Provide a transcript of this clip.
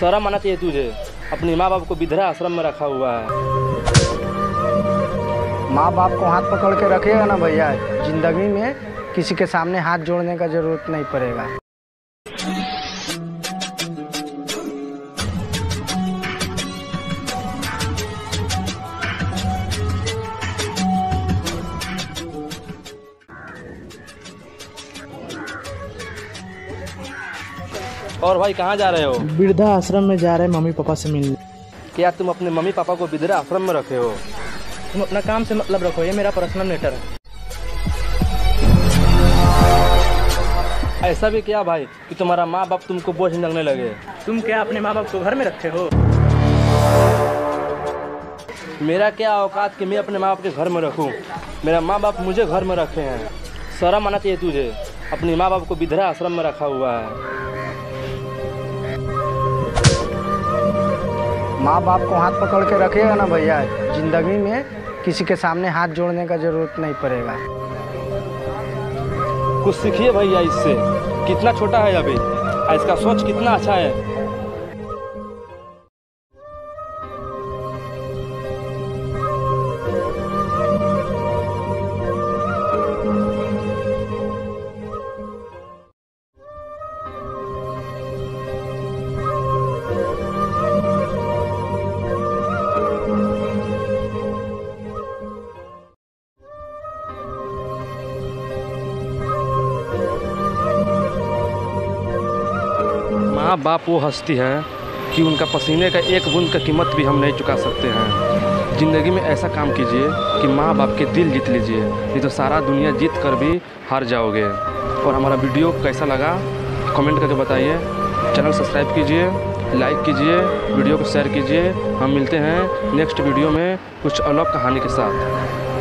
शर्म आना चाहिए तुझे। अपने माँ बाप को वृद्धा आश्रम में रखा हुआ है। माँ बाप को हाथ पकड़ के रखिएगा ना भैया, जिंदगी में किसी के सामने हाथ जोड़ने का जरूरत नहीं पड़ेगा। और भाई कहाँ जा रहे हो? वृद्धा आश्रम में जा रहे हैं मम्मी पापा से मिलने। क्या तुम अपने मम्मी पापा को वृद्धा आश्रम में रखे हो? तुम अपना काम से मतलब रखो, ये मेरा पर्सनल मैटर है। ऐसा भी क्या भाई कि तुम्हारा माँ बाप तुमको बोझ लगने लगे? तुम क्या अपने माँ बाप को घर में रखे हो? मेरा क्या औकात कि मैं अपने माँ बाप के घर में रखूं? मेरा माँ बाप मुझे घर में रखे हैं। शर्म आना चाहिए तुझे। अपने माँ बाप को वृद्धा आश्रम में रखा हुआ है। माँ बाप को हाथ पकड़ के रखिएगा ना भैया, जिंदगी में किसी के सामने हाथ जोड़ने का जरूरत नहीं पड़ेगा। कुछ सीखिए भैया इससे। कितना छोटा है अभी, इसका सोच कितना अच्छा है। माँ बाप वो हस्ती हैं कि उनका पसीने का एक बूंद का कीमत भी हम नहीं चुका सकते हैं। ज़िंदगी में ऐसा काम कीजिए कि माँ बाप के दिल जीत लीजिए, नहीं तो सारा दुनिया जीत कर भी हार जाओगे। और हमारा वीडियो कैसा लगा कमेंट करके बताइए। चैनल सब्सक्राइब कीजिए, लाइक कीजिए, वीडियो को शेयर कीजिए। हम मिलते हैं नेक्स्ट वीडियो में कुछ अलग कहानी के साथ।